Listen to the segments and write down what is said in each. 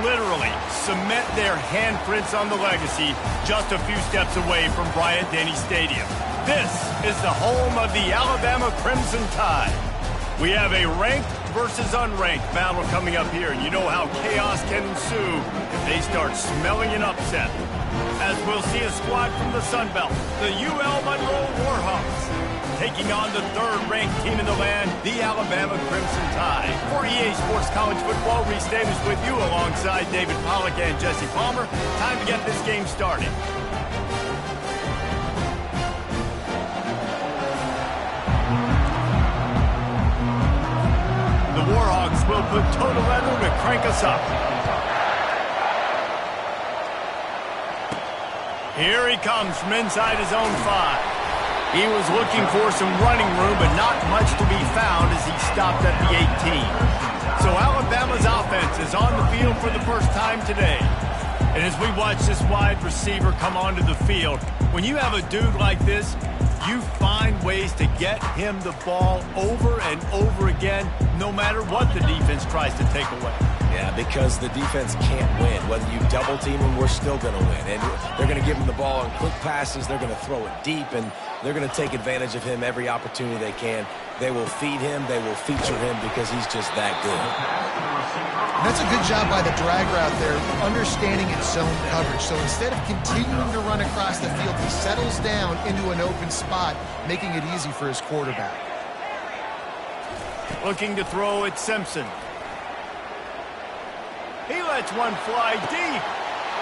literally cement their handprints on the legacy just a few steps away from Bryant-Denny Stadium. This is the home of the Alabama Crimson Tide. We have a ranked versus unranked battle coming up here, and you know how chaos can ensue if they start smelling an upset. As we'll see a squad from the Sun Belt, the UL Monroe Warhawks, taking on the third-ranked team in the land, the Alabama Crimson Tide. For EA Sports College Football, Reese Davis with you alongside David Pollack and Jesse Palmer. Time to get this game started. The Warhawks will put total leather to crank us up. Here he comes from inside his own 5. He was looking for some running room, but not much to be found as he stopped at the 18. So Alabama's offense is on the field for the first time today. And as we watch this wide receiver come onto the field, when you have a dude like this, you find ways to get him the ball over and over again, no matter what the defense tries to take away. Yeah, because the defense can't win. Whether you double team him, we're still going to win. And they're going to give him the ball on quick passes. They're going to throw it deep, and they're going to take advantage of him every opportunity they can. They will feed him. They will feature him because he's just that good. And that's a good job by the drag route there, understanding its zone coverage. So instead of continuing to run across the field, he settles down into an open spot, making it easy for his quarterback. Looking to throw at Simpson. He lets one fly deep.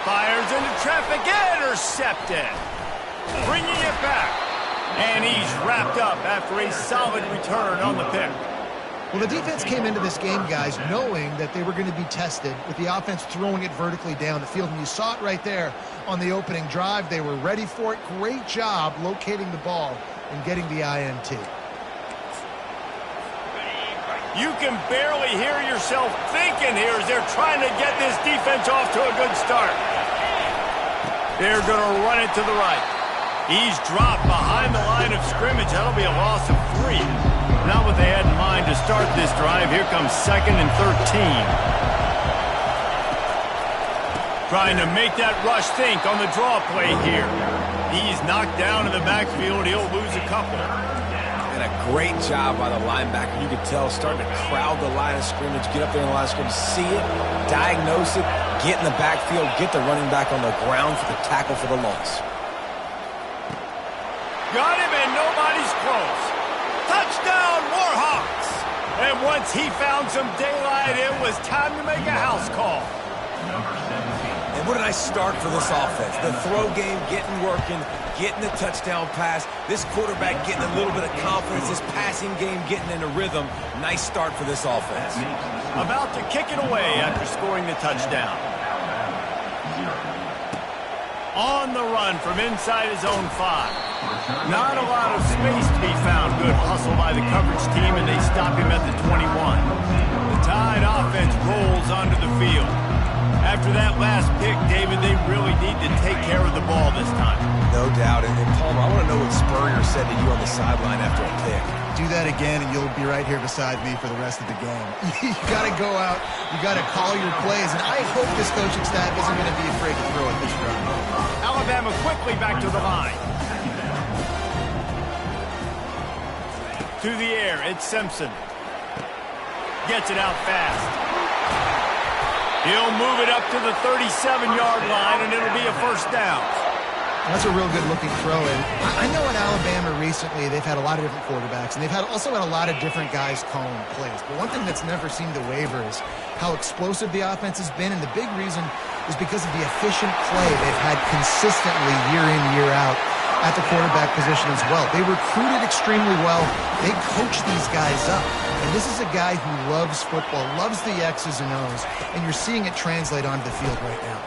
Fires into traffic. Intercepted. Bringing it back. And he's wrapped up after a solid return on the pick. Well, the defense came into this game, guys, knowing that they were going to be tested with the offense throwing it vertically down the field. And you saw it right there on the opening drive. They were ready for it. Great job locating the ball and getting the INT. You can barely hear yourself thinking here as they're trying to get this defense off to a good start. They're going to run it to the right. He's dropped behind the line of scrimmage. That'll be a loss of 3. Not what they had in mind to start this drive. Here comes 2nd and 13. Trying to make that rush think on the draw play here. He's knocked down in the backfield. He'll lose a couple. And a great job by the linebacker. You could tell, starting to crowd the line of scrimmage, get up there in the line of scrimmage, see it, diagnose it, get in the backfield, get the running back on the ground for the tackle for the loss. Got him, and nobody's close. Touchdown, Warhawks! And once he found some daylight, it was time to make a house call. And what a nice start for this offense. The throw game getting working, getting the touchdown pass. This quarterback getting a little bit of confidence. This passing game getting in a rhythm. Nice start for this offense. About to kick it away after scoring the touchdown. On the run from inside his own 5. Not a lot of space to be found. Good hustle by the coverage team, and they stop him at the 21. The Tide offense rolls onto the field. After that last pick, David, they really need to take care of the ball this time. No doubt. And Palmer, I want to know what Spurrier said to you on the sideline after a pick. Do that again, and you'll be right here beside me for the rest of the game. You got to go out. You got to call your plays. And I hope this coaching staff isn't going to be afraid to throw it this round. Alabama quickly back to the line. To the air, it's Simpson. Gets it out fast. He'll move it up to the 37-yard line, and it'll be a first down. That's a real good-looking throw. And I know in Alabama recently they've had a lot of different quarterbacks, and they've also had a lot of different guys calling plays. But one thing that's never seemed to waver is how explosive the offense has been, and the big reason is because of the efficient play they've had consistently year in, year out at the quarterback position as well. They recruited extremely well. They coach these guys up. And this is a guy who loves football, loves the X's and O's, and you're seeing it translate onto the field right now.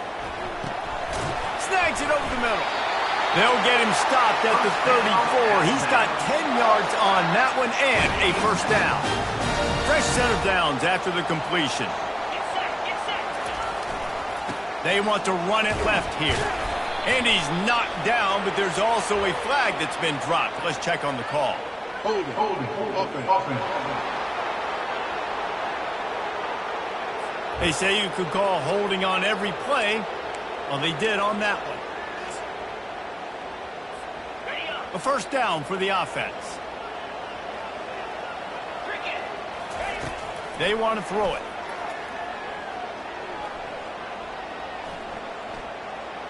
Snags it over the middle. They'll get him stopped at the 34. He's got 10 yards on that one and a first down. Fresh set of downs after the completion. They want to run it left here. And he's knocked down, but there's also a flag that's been dropped. Let's check on the call. Hold it. They say you could call holding on every play. Well, they did on that one. A first down for the offense. They want to throw it.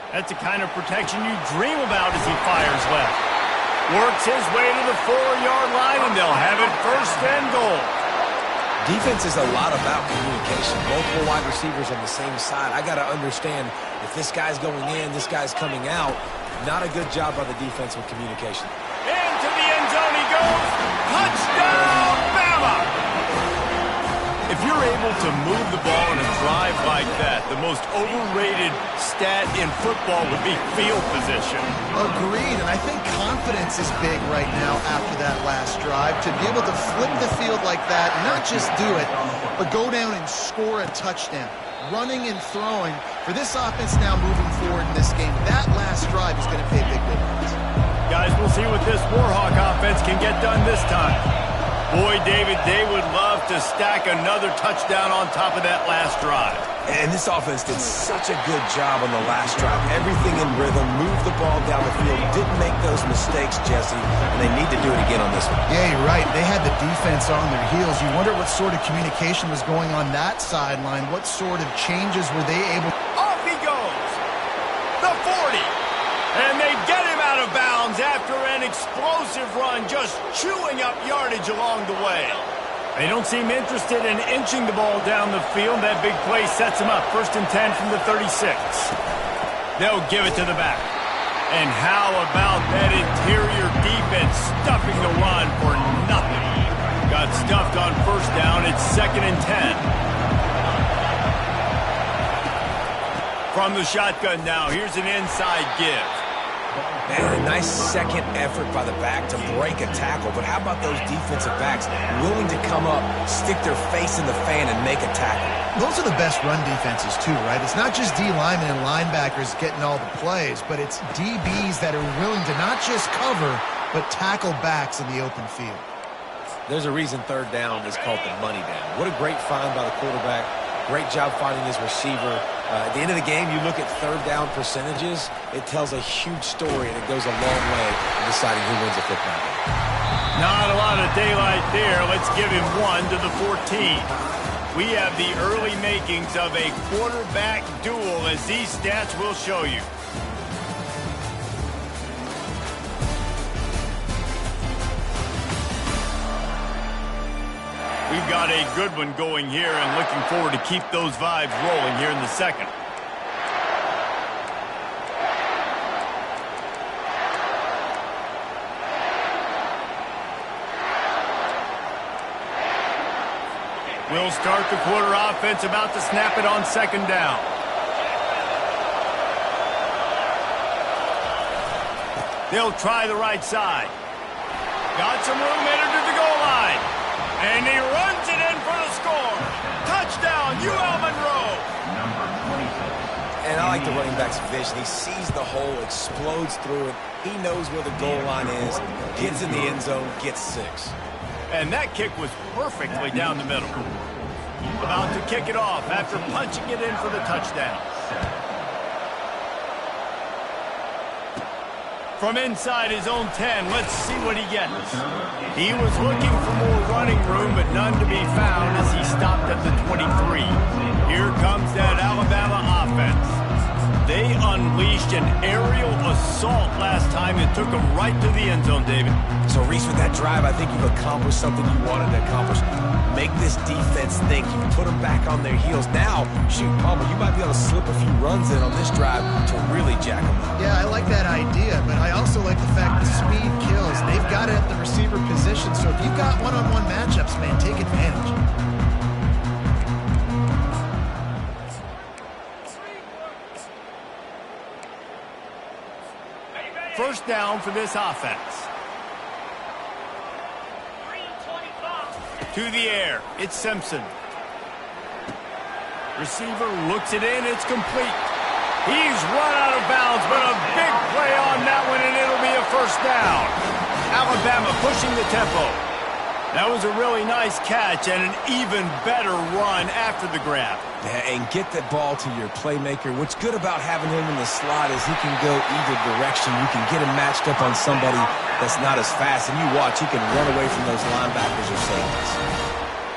That's the kind of protection you dream about as he fires left. Works his way to the 4-yard line, and they'll have it first and goal. Defense is a lot about communication. Multiple wide receivers on the same side. I got to understand if this guy's going in, this guy's coming out. Not a good job by the defense with communication. Into the end zone he goes. Touchdown, Bama! If you're able to move the ball in a drive like that, the most overrated stat in football would be field position. Agreed, and I think confidence is big right now after that last drive. To be able to flip the field like that, not just do it, but go down and score a touchdown. Running and throwing. For this offense now moving forward in this game, that last drive is going to pay big dividends. Guys, we'll see what this Warhawk offense can get done this time. Boy, David, they would love to stack another touchdown on top of that last drive. And this offense did such a good job on the last drive. Everything in rhythm, moved the ball down the field, didn't make those mistakes, Jesse, and they need to do it again on this one. Yeah, you're right. They had the defense on their heels. You wonder what sort of communication was going on that sideline. What sort of changes were they able... Off he goes! The 40! And they get him out of bounds after an explosive run, just chewing up yardage along the way. They don't seem interested in inching the ball down the field. That big play sets them up. 1st and 10 from the 36. They'll give it to the back. And how about that interior defense stuffing the run for nothing? Got stuffed on 1st down. It's 2nd and 10. From the shotgun now, here's an inside give. Man, a nice second effort by the back to break a tackle. But how about those defensive backs willing to come up, stick their face in the fan, and make a tackle? Those are the best run defenses, too, right? It's not just D linemen and linebackers getting all the plays, but it's DBs that are willing to not just cover, but tackle backs in the open field. There's a reason 3rd down is called the money down. What a great find by the quarterback. Great job finding his receiver. At the end of the game, you look at 3rd down percentages. It tells a huge story, and it goes a long way in deciding who wins a football game. Not a lot of daylight there. Let's give him 1 to the 14. We have the early makings of a quarterback duel, as these stats will show you. We've got a good one going here, and looking forward to keep those vibes rolling here in the second. We'll start the quarter offense, about to snap it on 2nd down. They'll try the right side. Got some room headed to the goal line. And he runs it in for the score. Touchdown, UL Monroe. And I like the running back's vision. He sees the hole, explodes through it. He knows where the goal line is, gets in the end zone, gets 6. And that kick was perfectly down the middle. About to kick it off after punching it in for the touchdown. From inside his own 10, let's see what he gets. He was looking for more running room, but none to be found as he stopped at the 23. Here comes that Alabama offense. They unleashed an aerial assault last time and took them right to the end zone, David. So, Reese, with that drive, I think you've accomplished something you wanted to accomplish. Make this defense think. You put them back on their heels. Now, shoot, Palmer, you might be able to slip a few runs in on this drive to really jack them up. Yeah, I like that idea, but I also like the fact that speed kills. They've got it at the receiver position, so if you've got one-on-one matchups, man, take advantage. First down for this offense. To the air, it's Simpson. Receiver looks it in, it's complete. He's run out of bounds, but a big play on that one, and it'll be a first down. Alabama pushing the tempo. That was a really nice catch and an even better run after the grab. Yeah, and get that ball to your playmaker. What's good about having him in the slot is he can go either direction. You can get him matched up on somebody that's not as fast, and you watch, he can run away from those linebackers or safeties.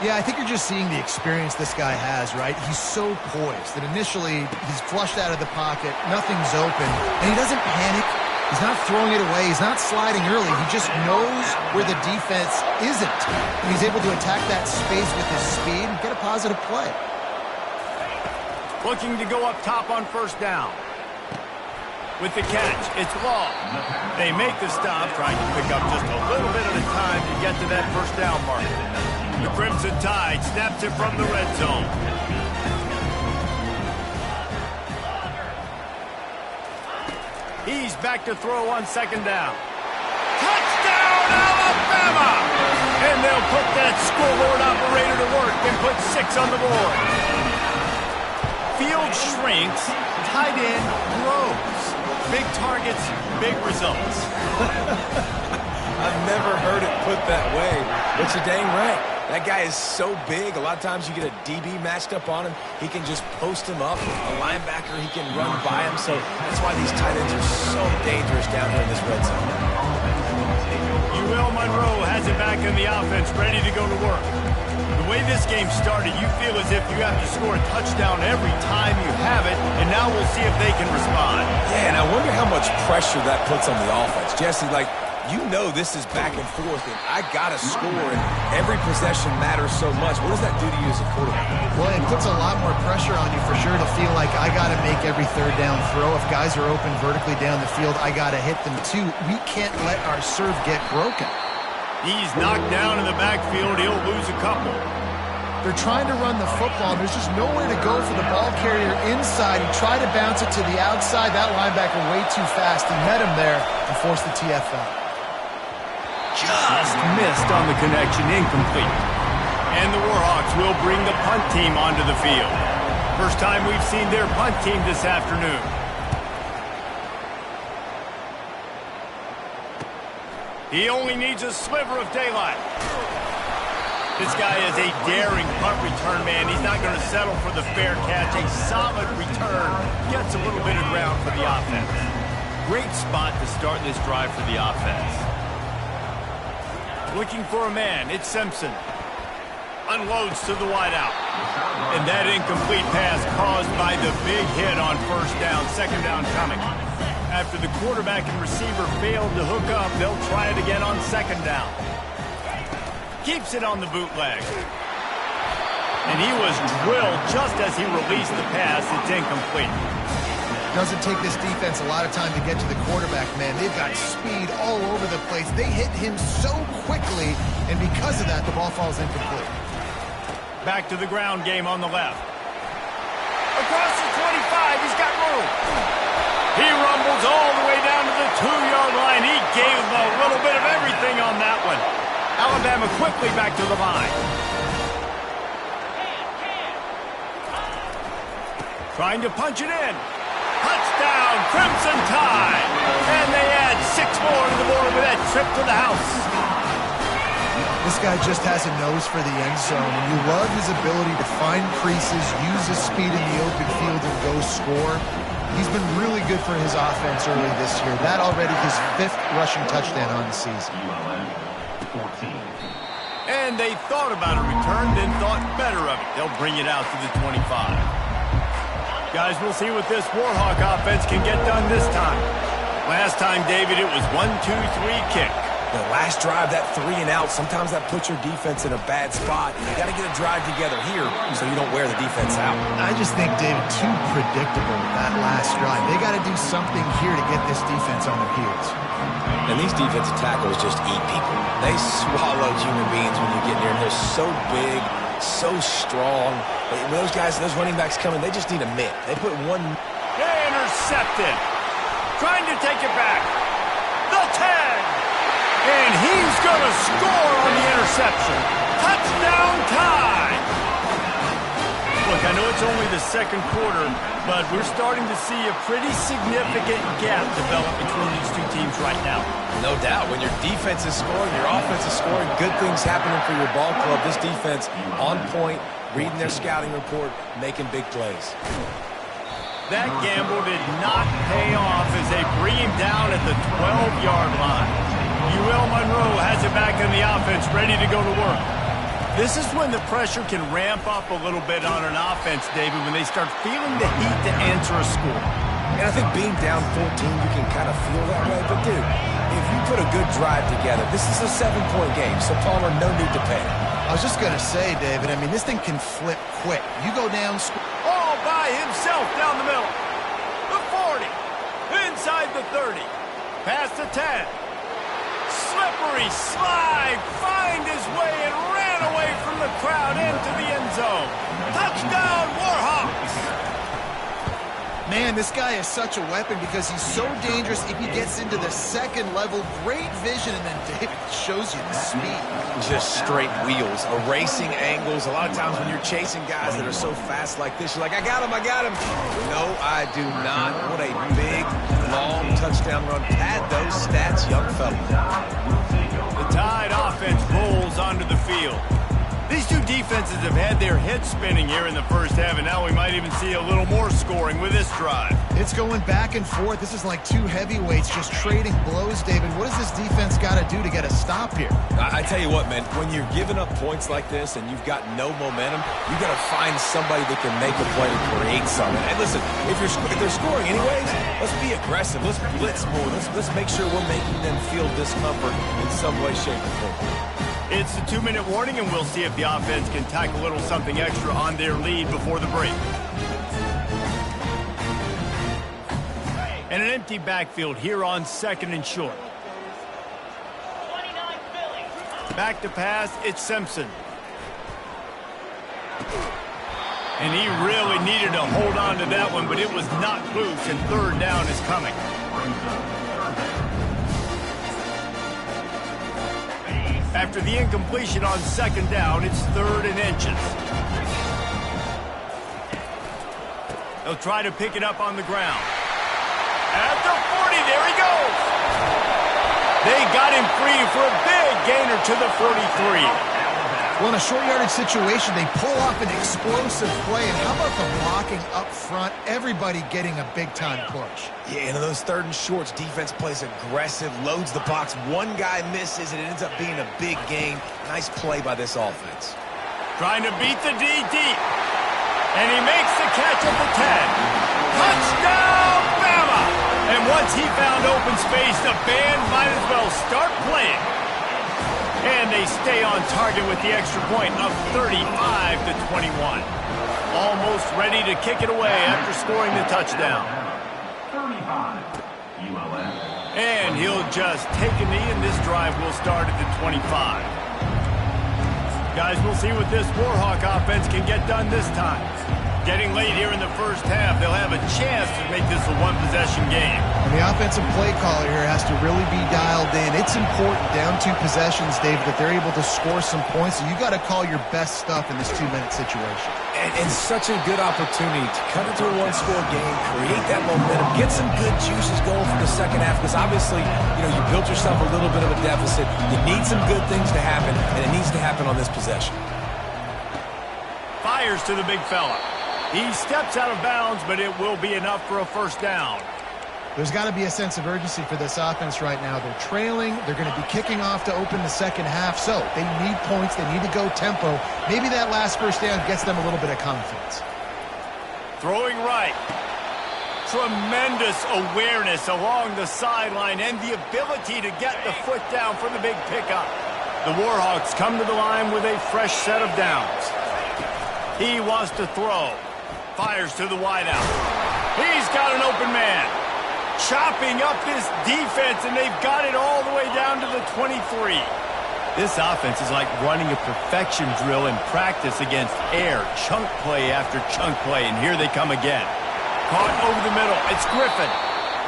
Yeah, I think you're just seeing the experience this guy has, right? He's so poised that initially he's flushed out of the pocket, nothing's open, and he doesn't panic. He's not throwing it away. He's not sliding early. He just knows where the defense isn't. And he's able to attack that space with his speed and get a positive play. Looking to go up top on first down. With the catch, it's long. They make the stop, trying to pick up just a little bit at a time to get to that first down mark. The Crimson Tide snaps it from the red zone. He's back to throw on second down. Touchdown, Alabama! And they'll put that scoreboard operator to work and put 6 on the board. Field shrinks, tight end grows. Big targets, big results. I've never heard it put that way, but you're dang right. That guy is so big, a lot of times you get a DB matched up on him. He can just post him up. A linebacker, he can run by him. So that's why these tight ends are so dangerous down here in this red zone. UL Monroe has it back in the offense, ready to go to work. The way this game started, you feel as if you have to score a touchdown every time you have it, and now we'll see if they can respond. Yeah, and I wonder how much pressure that puts on the offense. Jesse, you know this is back and forth, and I got to score, and every possession matters so much. What does that do to you as a quarterback? Well, it puts a lot more pressure on you for sure to feel like I got to make every third down throw. If guys are open vertically down the field, I got to hit them too. We can't let our serve get broken. He's knocked down in the backfield. He'll lose a couple. They're trying to run the football, and there's just nowhere to go for the ball carrier inside. He tried to bounce it to the outside. That linebacker way too fast. He met him there and forced the TFL. Just missed on the connection, incomplete. And the Warhawks will bring the punt team onto the field. First time we've seen their punt team this afternoon. He only needs a sliver of daylight. This guy is a daring punt return man. He's not going to settle for the fair catch. A solid return gets a little bit of ground for the offense. Great spot to start this drive for the offense. Looking for a man, it's Simpson. Unloads to the wideout. And that incomplete pass caused by the big hit on first down, second down coming. After the quarterback and receiver failed to hook up, they'll try it again on second down. Keeps it on the bootleg. And he was drilled just as he released the pass. It's incomplete. Doesn't take this defense a lot of time to get to the quarterback, man. They've got speed all over the place. They hit him so quickly, and because of that, the ball falls incomplete. Back to the ground game on the left. Across the 25, he's got room. He rumbles all the way down to the 2-yard line. He gave him a little bit of everything on that one. Alabama quickly back to the line. Trying to punch it in. Touchdown, Crimson Tide. And they add 6 more to the board with that trip to the house. This guy just has a nose for the end zone, and you love his ability to find creases, use his speed in the open field, and go score. He's been really good for his offense early this year. That already his 5th rushing touchdown on the season. And they thought about a return, then thought better of it. They'll bring it out to the 25. Guys, we'll see what this Warhawk offense can get done this time. Last time, David, it was 1-2-3 kick. The last drive, that 3 and out, sometimes that puts your defense in a bad spot. You got to get a drive together here so you don't wear the defense out. I just think, David, too predictable that last drive. They got to do something here to get this defense on their heels. And these defensive tackles just eat people. They swallow human beings when you get near them. They're so big, so strong. When those guys, those running backs coming, they just need a mitt. They put one. Intercepted. Trying to take it back. The 10. And he's going to score on the interception. Touchdown Tide. Look, I know it's only the second quarter, but we're starting to see a pretty significant gap develop between these two teams right now. No doubt. When your defense is scoring, your offense is scoring, good things happening for your ball club. This defense on point, reading their scouting report, making big plays. That gamble did not pay off as they bring him down at the 12-yard line. UL Monroe has it back in the offense, ready to go to work. This is when the pressure can ramp up a little bit on an offense, David, when they start feeling the heat to answer a score. And I think being down 14, you can kind of feel that way. But, dude, if you put a good drive together, this is a 7-point game, so Palmer, no need to panic. I was just going to say, David, I mean, this thing can flip quick. You go down, all by himself down the middle. The 40, inside the 30, past the 10. Slippery slide, find his way and ran away from the crowd into the end zone. Touchdown, Warhawks! Man, this guy is such a weapon because he's so dangerous if he gets into the second level. Great vision, and then David shows you the speed. Just straight wheels, erasing angles. A lot of times when you're chasing guys that are so fast like this, you're like, I got him, I got him. No, I do not. What a big, long touchdown run. Pad those stats, young fella. The Tide offense rolls onto the field. These two defenses have had their heads spinning here in the first half, and now we might even see a little more scoring with this drive. It's going back and forth. This is like two heavyweights just trading blows, David. What does this defense got to do to get a stop here? I tell you what, man, when you're giving up points like this and you've got no momentum, you got to find somebody that can make a play and create something. And listen, if they're scoring anyways, let's be aggressive. Let's blitz more. Let's make sure we're making them feel discomfort in some way, shape, or form. It's the 2-minute warning, and we'll see if the offense can tack a little something extra on their lead before the break. And an empty backfield here on 2nd and short. Back to pass, it's Simpson. And he really needed to hold on to that one, but it was not loose, and 3rd down is coming. After the incompletion on 2nd down, it's 3rd and inches. They'll try to pick it up on the ground. At the 40, there he goes. They got him free for a big gainer to the 43. Well, in a short yardage situation, they pull off an explosive play. And how about the blocking up front? Everybody getting a big-time push. Yeah, and in those 3rd and shorts, defense plays aggressive, loads the box. One guy misses, and it ends up being a big gain. Nice play by this offense. Trying to beat the D deep. And he makes the catch at the 10. Touchdown, Bama! And once he found open space, the band might as well start playing. And they stay on target with the extra point of 35-21. Almost ready to kick it away after scoring the touchdown. And he'll just take a knee, and this drive will start at the 25. Guys, we'll see what this Warhawk offense can get done this time. Getting late here in the first half, they'll have a chance to make this a one-possession game. And the offensive play caller here has to really be dialed in. It's important, down 2 possessions, David, that they're able to score some points. So you got to call your best stuff in this 2-minute situation. And such a good opportunity to cut into a one-score game, create that momentum, get some good juices going for the second half, because obviously, you built yourself a little bit of a deficit. You need some good things to happen, and it needs to happen on this possession. Fires to the big fella. He steps out of bounds, but it will be enough for a 1st down. There's got to be a sense of urgency for this offense right now. They're trailing. They're going to be kicking off to open the second half. So they need points. They need to go tempo. Maybe that last 1st down gets them a little bit of confidence. Throwing right. Tremendous awareness along the sideline and the ability to get the foot down for the big pickup. The Warhawks come to the line with a fresh set of downs. He wants to throw. Fires to the wideout. He's got an open man. Chopping up this defense, and they've got it all the way down to the 23. This offense is like running a perfection drill in practice against air. Chunk play after chunk play, and here they come again. Caught over the middle. It's Griffin.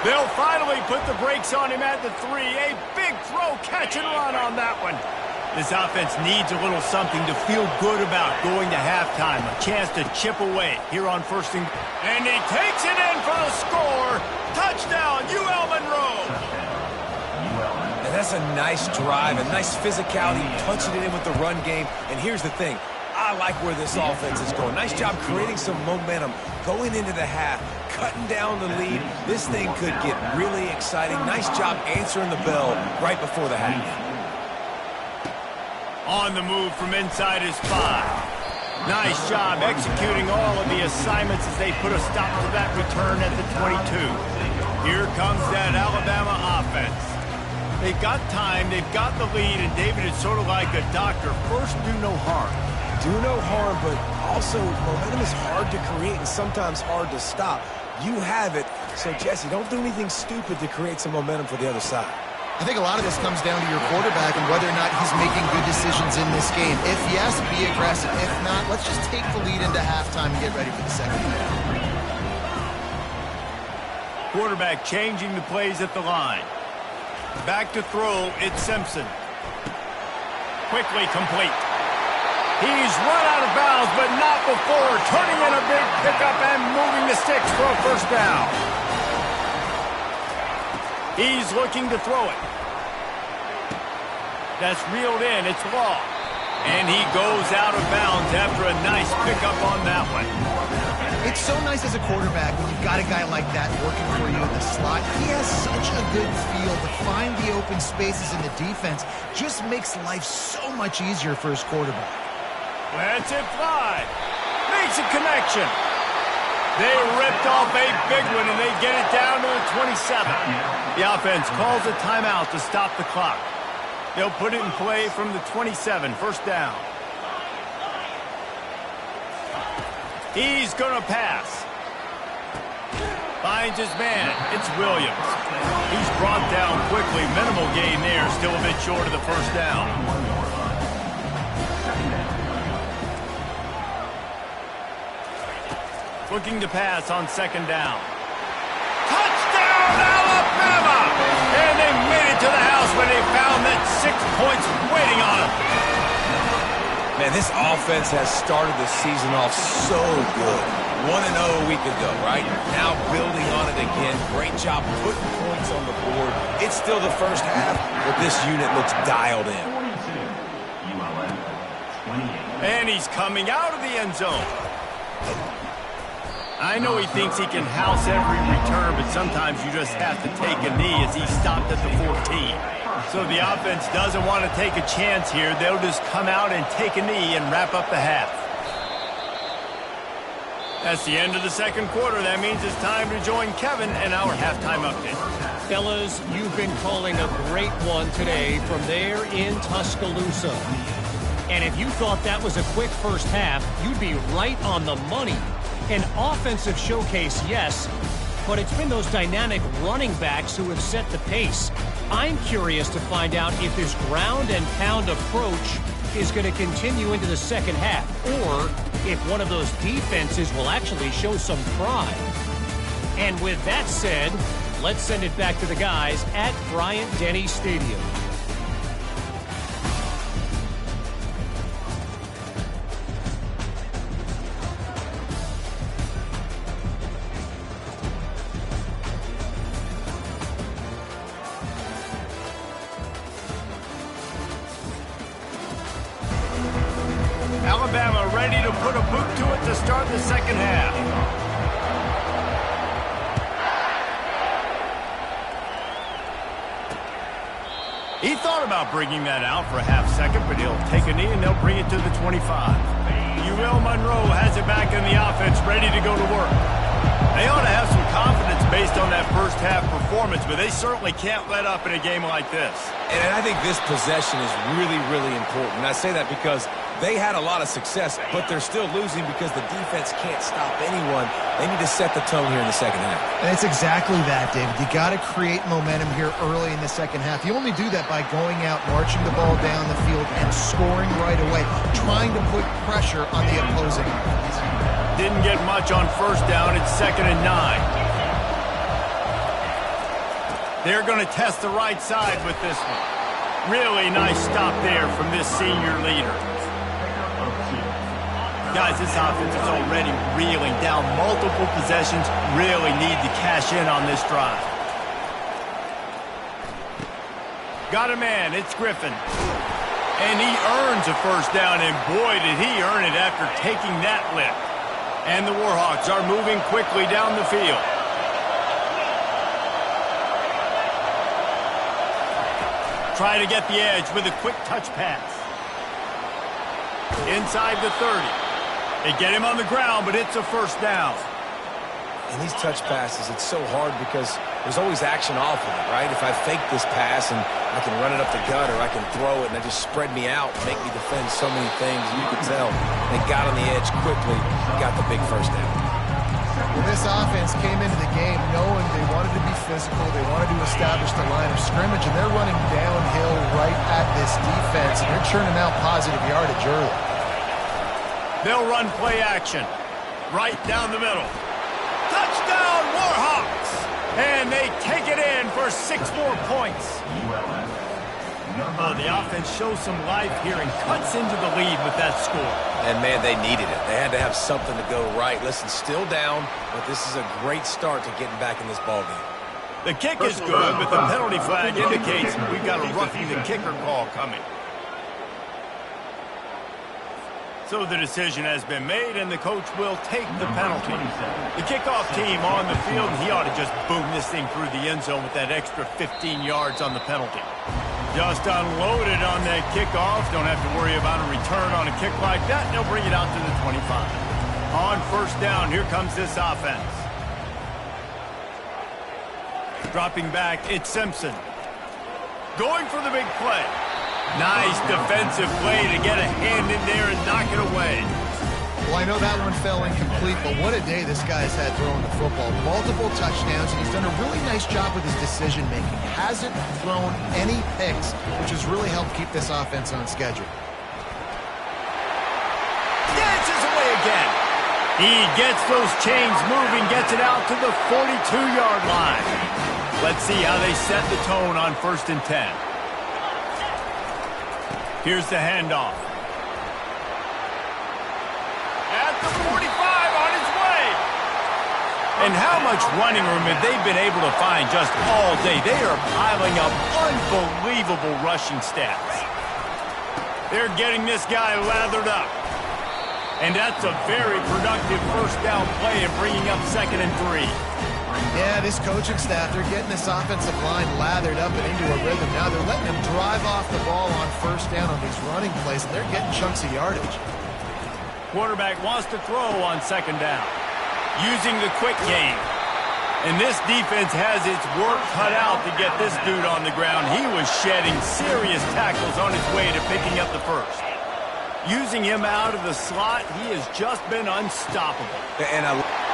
They'll finally put the brakes on him at the 3. A big throw, catch and run on that one. This offense needs a little something to feel good about going to halftime. A chance to chip away here on first and... And he takes it in for the score. Touchdown, UL Monroe. And that's a nice drive, a nice physicality, punching it in with the run game. And here's the thing. I like where this offense is going. Nice job creating some momentum going into the half, cutting down the lead. This thing could get really exciting. Nice job answering the bell right before the half. On the move from inside his 5. Nice job executing all of the assignments as they put a stop to that return at the 22. Here comes that Alabama offense. They've got time, they've got the lead, and David is sort of like a doctor. First, do no harm. Do no harm, but also momentum is hard to create and sometimes hard to stop. You have it, so Jesse, don't do anything stupid to create some momentum for the other side. I think a lot of this comes down to your quarterback and whether or not he's making good decisions in this game. If yes, be aggressive. If not, let's just take the lead into halftime and get ready for the second half. Quarterback changing the plays at the line. Back to throw, it's Simpson. Quickly complete. He's run out of bounds, but not before turning in a big pickup and moving the sticks for a first down. He's looking to throw it. That's reeled in. It's Law. And he goes out of bounds after a nice pickup on that one. It's so nice as a quarterback when you've got a guy like that working for you in the slot. He has such a good feel to find the open spaces in the defense. Just makes life so much easier for his quarterback. Lets it fly. Makes a connection. They ripped off a big one, and they get it down to the 27. The offense calls a timeout to stop the clock. They'll put it in play from the 27, first down. He's going to pass. Finds his man. It's Williams. He's brought down quickly. Minimal gain there, still a bit short of the first down. Looking to pass on second down. Touchdown, Alabama! And they made it to the house when they found that 6 points waiting on them. Man, this offense has started the season off so good. 1-0 a week ago, right? Now building on it again. Great job putting points on the board. It's still the first half, but this unit looks dialed in. And he's coming out of the end zone. I know he thinks he can house every return, but sometimes you just have to take a knee as he stopped at the 14. So the offense doesn't want to take a chance here. They'll just come out and take a knee and wrap up the half. That's the end of the second quarter. That means it's time to join Kevin and our halftime update. Fellas, you've been calling a great one today from there in Tuscaloosa. And if you thought that was a quick first half, you'd be right on the money. An offensive showcase, yes, but it's been those dynamic running backs who have set the pace. I'm curious to find out if this ground and pound approach is going to continue into the second half, or if one of those defenses will actually show some pride. And with that said, let's send it back to the guys at Bryant-Denny Stadium. Alabama ready to put a boot to it to start the second half. He thought about bringing that out for a half second, but he'll take a knee and they'll bring it to the 25. UL Monroe has it back in the offense, ready to go to work. They ought to have some confidence based on that first half performance, but they certainly can't let up in a game like this. And I think this possession is really, really important. And I say that because they had a lot of success, but they're still losing because the defense can't stop anyone. They need to set the tone here in the second half. And it's exactly that, David. You got to create momentum here early in the second half. You only do that by going out, marching the ball down the field, and scoring right away, trying to put pressure on the opposing offense. Didn't get much on first down. It's 2nd and 9. They're going to test the right side with this one. Really nice stop there from this senior leader. Guys, this offense is already reeling down multiple possessions. Really need to cash in on this drive. Got a man. It's Griffin. And he earns a first down, and boy, did he earn it after taking that lift. And the Warhawks are moving quickly down the field. Try to get the edge with a quick touch pass. Inside the 30. They get him on the ground, but it's a first down. In these touch passes, it's so hard because there's always action off of it, right? If I fake this pass and I can run it up the gut or I can throw it and they just spread me out, make me defend so many things. You can tell they got on the edge quickly, got the big first down. Well, this offense came into the game knowing they wanted to be physical, they wanted to establish the line of scrimmage, and they're running downhill right at this defense, and they're churning out positive yardage early. They'll run play action right down the middle. Touchdown, Warhawks! And they take it in for 6 more points. Oh, the offense shows some life here and cuts into the lead with that score. And, man, they needed it. They had to have something to go right. Listen, still down, but this is a great start to getting back in this ballgame. The kick is good, but the penalty flag indicates we've got a roughing the kicker call coming. So the decision has been made, and the coach will take the penalty. The kickoff team on the field, and he ought to just boom this thing through the end zone with that extra 15 yards on the penalty. Just unloaded on that kickoff. Don't have to worry about a return on a kick like that. They'll bring it out to the 25. On first down, here comes this offense. Dropping back, it's Simpson. Going for the big play. Nice defensive play to get a hand in there and knock it away. Well, I know that one fell incomplete, but what a day this guy's had throwing the football. Multiple touchdowns, and he's done a really nice job with his decision-making. Hasn't thrown any picks, which has really helped keep this offense on schedule. Dances away again. He gets those chains moving, gets it out to the 42-yard line. Let's see how they set the tone on 1st and 10. Here's the handoff. At the 45, on his way. And how much running room have they been able to find just all day? They are piling up unbelievable rushing stats. They're getting this guy lathered up. And that's a very productive first down play and bringing up 2nd and 3. Yeah, this coaching staff, they're getting this offensive line lathered up and into a rhythm. Now they're letting them drive off the ball on first down on these running plays, and they're getting chunks of yardage. Quarterback wants to throw on 2nd down, using the quick game. And this defense has its work cut out to get this dude on the ground. He was shedding serious tackles on his way to picking up the first. Using him out of the slot, he has just been unstoppable. And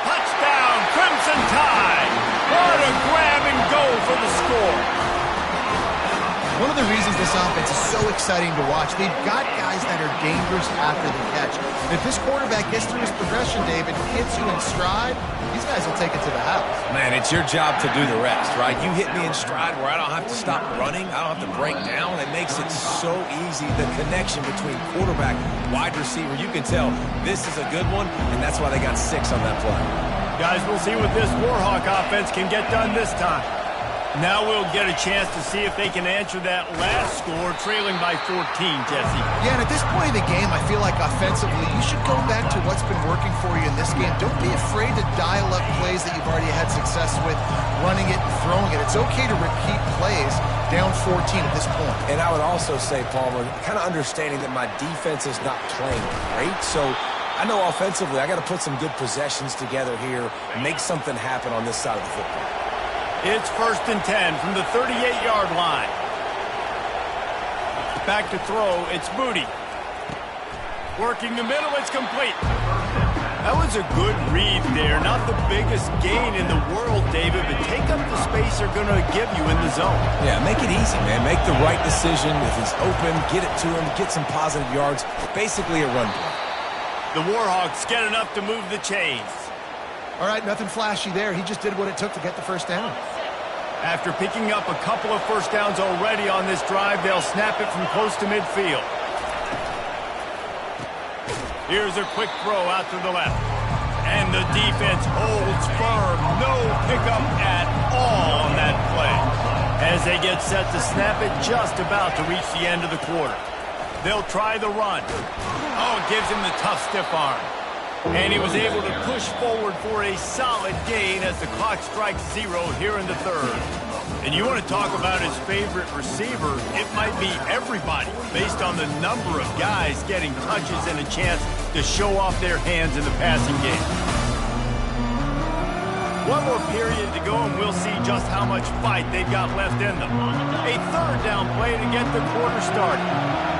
touchdown, Crimson Tide! What a grab and go for the score. One of the reasons this offense is so exciting to watch, they've got guys that are dangerous after the catch. If this quarterback gets through his progression, David, hits you in stride, these guys will take it to the house. Man, it's your job to do the rest, right? You hit me in stride where I don't have to stop running. I don't have to break down. It makes it so easy. The connection between quarterback, wide receiver, you can tell this is a good one, and that's why they got 6 on that play. Guys, we'll see what this Warhawk offense can get done this time. Now we'll get a chance to see if they can answer that last score, trailing by 14, Jesse. Yeah, and at this point in the game, I feel like offensively, you should go back to what's been working for you in this game. Don't be afraid to dial up plays that you've already had success with, running it and throwing it. It's okay to repeat plays down 14 at this point. And I would also say, Palmer, kind of understanding that my defense is not playing great, so I know offensively I got to put some good possessions together here, make something happen on this side of the football. It's 1st and 10 from the 38-yard line. Back to throw, it's Moody. Working the middle, it's complete. That was a good read there. Not the biggest gain in the world, David, but take up the space they're going to give you in the zone. Yeah, make it easy, man. Make the right decision. If he's open, get it to him, get some positive yards. Basically a run play. The Warhawks get enough to move the chains. All right, nothing flashy there. He just did what it took to get the first down. After picking up a couple of first downs already on this drive, they'll snap it from close to midfield. Here's a quick throw out to the left. And the defense holds firm. No pickup at all on that play. As they get set to snap it, just about to reach the end of the quarter. They'll try the run. Oh, it gives him the tough stiff arm. And he was able to push forward for a solid gain as the clock strikes 0 here in the third. And you want to talk about his favorite receiver, it might be everybody based on the number of guys getting touches and a chance to show off their hands in the passing game. One more period to go, and we'll see just how much fight they've got left in them. A third down play to get the quarter started.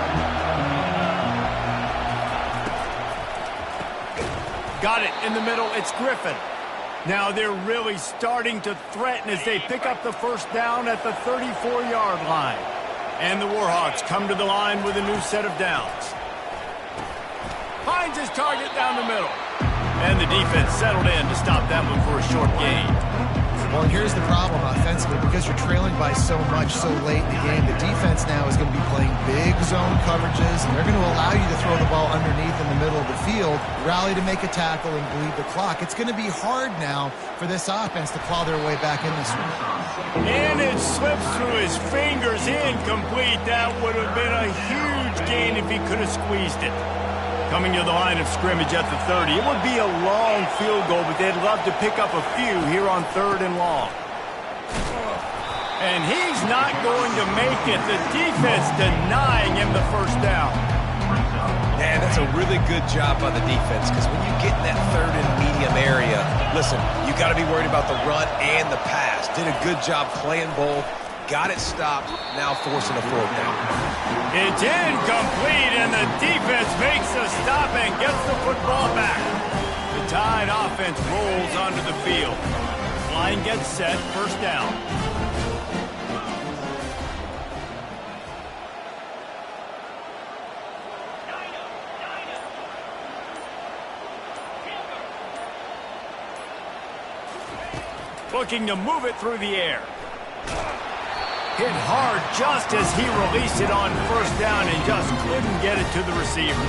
Got it in the middle. It's Griffin. Now they're really starting to threaten as they pick up the first down at the 34-yard line. And the Warhawks come to the line with a new set of downs. Finds his target down the middle. And the defense settled in to stop that one for a short gain. Well, and here's the problem offensively. Because you're trailing by so much so late in the game, the defense now is going to be playing big zone coverages, and they're going to allow you to throw the ball underneath in the middle of the field, rally to make a tackle, and bleed the clock. It's going to be hard now for this offense to claw their way back in this one. And it slips through his fingers, incomplete. That would have been a huge gain if he could have squeezed it. Coming to the line of scrimmage at the 30. It would be a long field goal, but they'd love to pick up a few here on 3rd and long. And he's not going to make it. The defense denying him the first down. Man, that's a really good job by the defense, because when you get in that 3rd and medium area, listen, you got to be worried about the run and the pass. Did a good job playing both. Got it stopped, now forcing a 4th down. It's incomplete, and the defense makes the stop and gets the football back. The Tide offense rolls onto the field. Line gets set, first down. Looking to move it through the air. Hit hard just as he released it on first down and just couldn't get it to the receiver.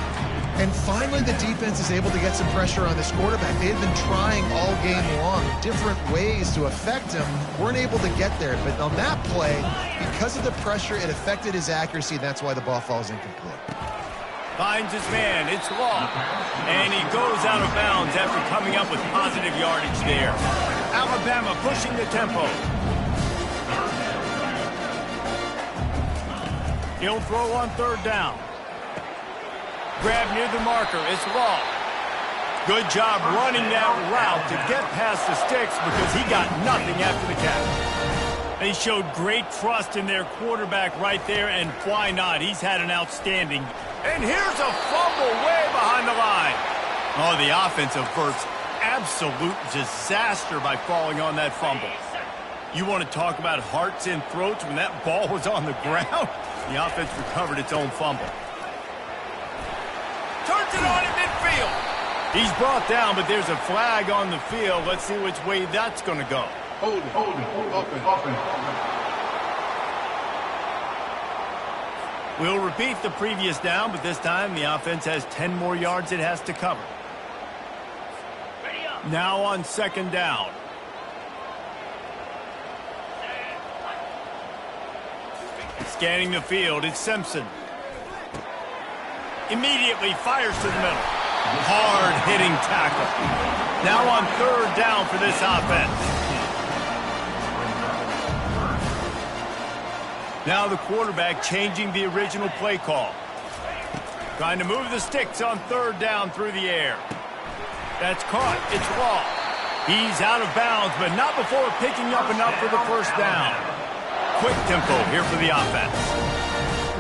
And finally, the defense is able to get some pressure on this quarterback. They had been trying all game long different ways to affect him. Weren't able to get there. But on that play, because of the pressure, it affected his accuracy. That's why the ball falls incomplete. Finds his man. It's Long. And he goes out of bounds after coming up with positive yardage there. Alabama pushing the tempo. He'll throw on 3rd down. Grab near the marker. It's Law. Good job running that route to get past the sticks because he got nothing after the catch. They showed great trust in their quarterback right there, and why not? He's had an outstanding. And here's a fumble way behind the line. Oh, the offense averts absolute disaster by falling on that fumble. You want to talk about hearts and throats when that ball was on the ground? The offense recovered its own fumble. Turns it on in midfield. He's brought down, but there's a flag on the field. Let's see which way that's going to go. Hold it. Offense. We'll repeat the previous down, but this time the offense has 10 more yards it has to cover. Now on 2nd down. Scanning the field, it's Simpson. Immediately fires to the middle. Hard-hitting tackle. Now on 3rd down for this offense. Now the quarterback changing the original play call. Trying to move the sticks on 3rd down through the air. That's caught. It's Law. He's out of bounds, but not before picking up enough for the first down. Quick tempo here for the offense.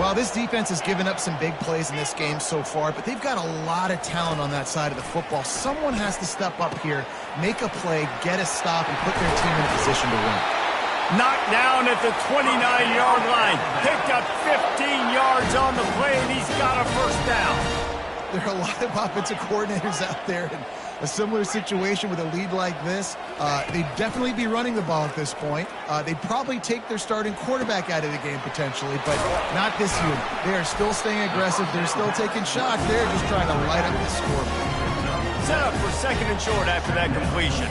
Well, this defense has given up some big plays in this game so far, but they've got a lot of talent on that side of the football. Someone has to step up here, make a play, get a stop, and put their team in a position to win. Knocked down at the 29-yard line. Picked up 15 yards on the play, and he's got a first down. There are a lot of offensive coordinators out there, and a similar situation with a lead like this. They'd definitely be running the ball at this point. They'd probably take their starting quarterback out of the game potentially, but not this unit. They are still staying aggressive. They're still taking shots. They're just trying to light up the scoreboard. Set up for 2nd and short after that completion.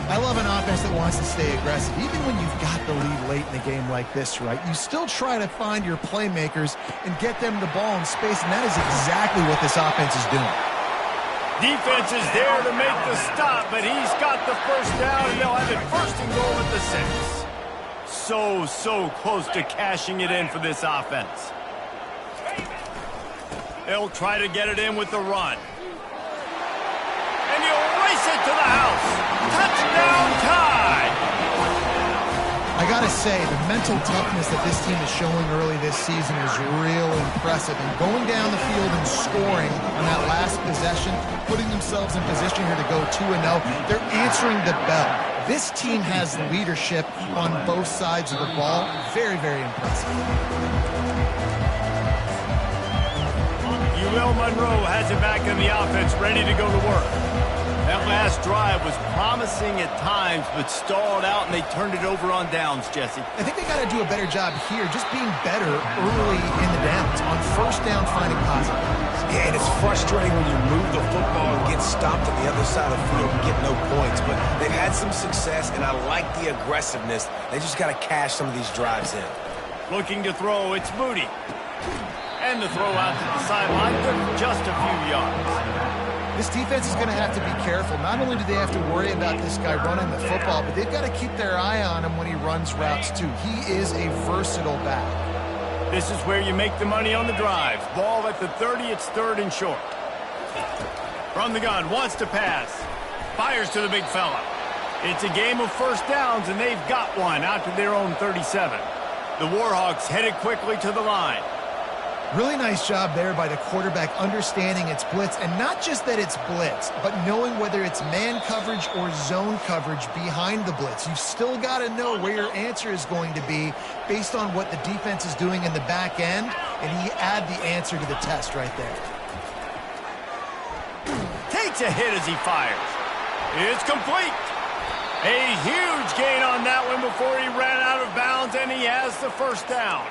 I love an offense that wants to stay aggressive. Even when you've got the lead late in a game like this, right, you still try to find your playmakers and get them the ball in space, and that is exactly what this offense is doing. Defense is there to make the stop, but he's got the first down, and they'll have it 1st and goal at the 6. So close to cashing it in for this offense. They'll try to get it in with the run. And he'll race it to the house. Touchdown tie! I gotta say, the mental toughness that this team is showing early this season is real impressive. And going down the field and scoring on that last possession, putting themselves in position here to go 2-0, they're answering the bell. This team has leadership on both sides of the ball. Very, very impressive. UL Monroe has it back in the offense, ready to go to work. That last drive was promising at times, but stalled out, and they turned it over on downs, Jesse. I think they got to do a better job here, just being better early in the downs. On 1st down, finding positive. Yeah, and it's frustrating when you move the football and get stopped on the other side of the field and get no points. But they've had some success, and I like the aggressiveness. They just got to cash some of these drives in. Looking to throw, it's Moody. And the throw out to the sideline, good for just a few yards. This defense is going to have to be careful. Not only do they have to worry about this guy running the football, but they've got to keep their eye on him when he runs routes, too. He is a versatile back. This is where you make the money on the drive. Ball at the 30, it's 3rd and short. From the gun, wants to pass. Fires to the big fella. It's a game of 1st downs, and they've got one out to their own 37. The Warhawks headed quickly to the line. Really nice job there by the quarterback understanding it's blitz, and not just that it's blitz, but knowing whether it's man coverage or zone coverage behind the blitz. You've still got to know where your answer is going to be based on what the defense is doing in the back end, and he add the answer to the test right there. Takes a hit as he fires. It's complete. A huge gain on that one before he ran out of bounds, and he has the 1st down.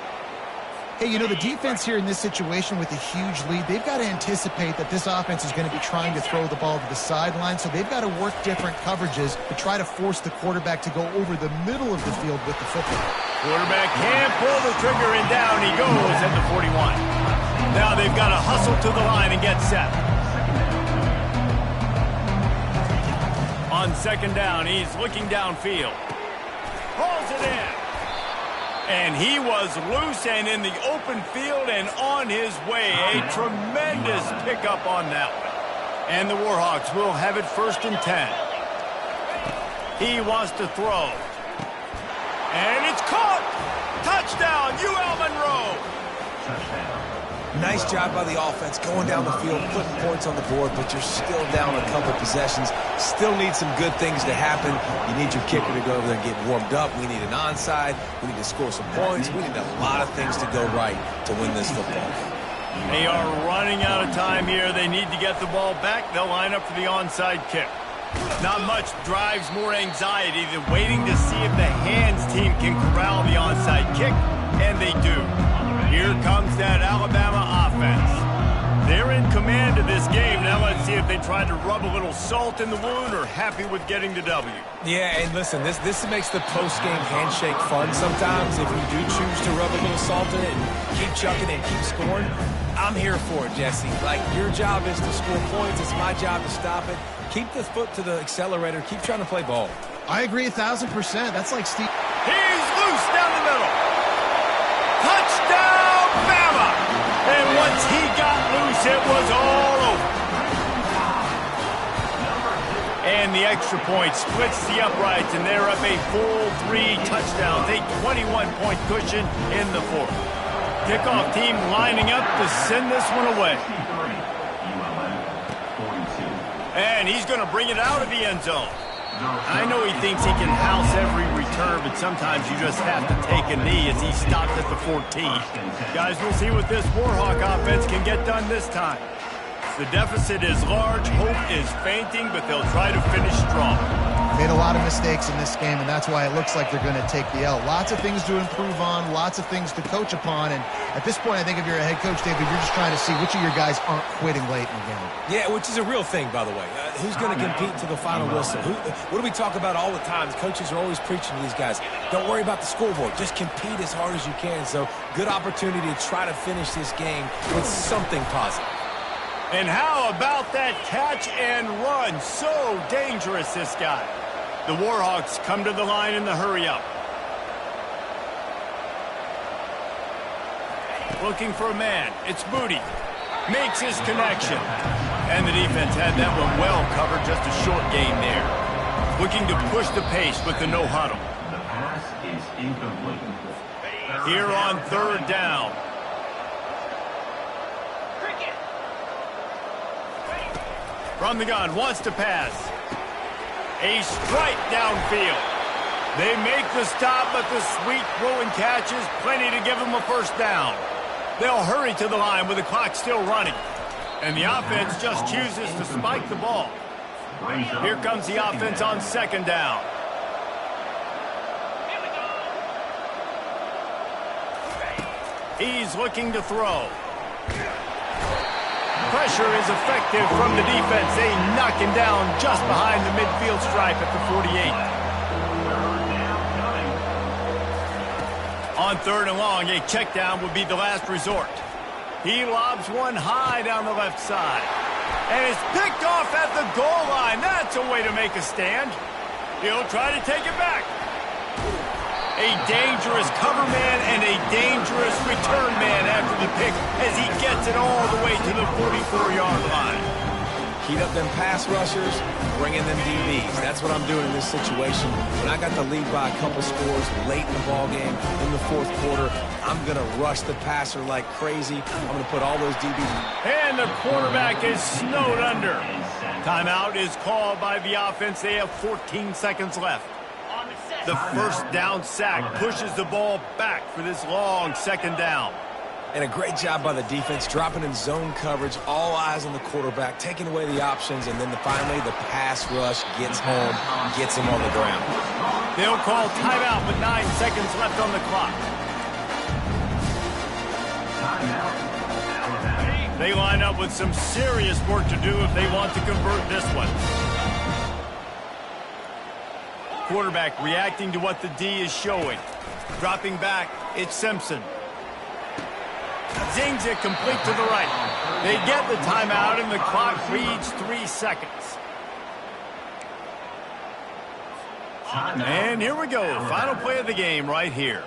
Hey, you know, the defense here in this situation with a huge lead, they've got to anticipate that this offense is going to be trying to throw the ball to the sideline, so they've got to work different coverages to try to force the quarterback to go over the middle of the field with the football. Quarterback can't pull the trigger, and down he goes at the 41. Now they've got to hustle to the line and get set. On 2nd down, he's looking downfield. Pulls it in. And he was loose and in the open field and on his way. A tremendous pickup on that one. And the Warhawks will have it 1st and 10. He wants to throw. And it's caught! Touchdown, UL Monroe! Nice job by the offense going down the field, putting points on the board, but you're still down a couple possessions. Still need some good things to happen. You need your kicker to go over there and get warmed up. We need an onside. We need to score some points. We need a lot of things to go right to win this football game. They are running out of time here. They need to get the ball back. They'll line up for the onside kick. Not much drives more anxiety than waiting to see if the hands team can corral the onside kick, and they do. Here comes that Alabama offense. They're in command of this game. Now let's see if they try to rub a little salt in the wound or happy with getting the W. Yeah, and listen, this makes the post-game handshake fun sometimes. If you do choose to rub a little salt in it and keep chucking and keep scoring, I'm here for it, Jesse. Like, your job is to score points. It's my job to stop it. Keep the foot to the accelerator. Keep trying to play ball. I agree 1,000%. That's like Steve. He's loose down the middle. Touchdown, Bama! And once he got loose, it was all over. And the extra point splits the uprights, and they're up a full 3 touchdowns, a 21-point cushion in the 4th. Kickoff team lining up to send this one away. And he's going to bring it out of the end zone. I know he thinks he can house every return, but sometimes you just have to take a knee as he stopped at the 14. Guys, we'll see what this Warhawk offense can get done this time. The deficit is large. Hope is fainting, but they'll try to finish strong. Made a lot of mistakes in this game, and that's why it looks like they're going to take the L. Lots of things to improve on, lots of things to coach upon, and at this point, I think if you're a head coach, David, you're just trying to see which of your guys aren't quitting late in the game. Yeah, which is a real thing, by the way. Who's going to compete to the final whistle? What do we talk about all the time? Coaches are always preaching to these guys. Don't worry about the scoreboard. Just compete as hard as you can. So, good opportunity to try to finish this game with something positive. And how about that catch and run? So dangerous, this guy. The Warhawks come to the line in the hurry-up. Looking for a man. It's Moody. Makes his connection. And the defense had that one well covered. Just a short gain there. Looking to push the pace with the no-huddle. The pass is incomplete. Here on third down. From the gun, wants to pass. A strike downfield. They make the stop, but the sweet throwing catch is plenty to give them a first down. They'll hurry to the line with the clock still running. And the offense just chooses to spike the ball. Here comes the offense on second down. He's looking to throw. Pressure is effective from the defense. They knock him down just behind the midfield stripe at the 48. On third and long, a check down would be the last resort. He lobs one high down the left side. And it's picked off at the goal line. That's a way to make a stand. He'll try to take it back. A dangerous cover man and a dangerous return man after the pick as he gets it all the way to the 44-yard line. Heat up them pass rushers, bring in them DBs. That's what I'm doing in this situation. When I got the lead by a couple scores late in the ball game, in the fourth quarter, I'm going to rush the passer like crazy. I'm going to put all those DBs. And the quarterback is snowed under. Timeout is called by the offense. They have 14 seconds left. The first down sack pushes the ball back for this long second down. And a great job by the defense, dropping in zone coverage, all eyes on the quarterback, taking away the options, and then finally the pass rush gets home, gets him on the ground. They'll call timeout with 9 seconds left on the clock. They line up with some serious work to do if they want to convert this one. Quarterback reacting to what the D is showing. Dropping back, it's Simpson. Zings it complete to the right. They get the timeout, and the clock reads 3 seconds. And here we go. Final play of the game right here.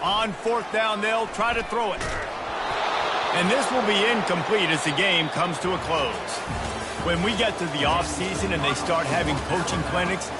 On fourth down, they'll try to throw it. And this will be incomplete as the game comes to a close. When we get to the offseason and they start having coaching clinics,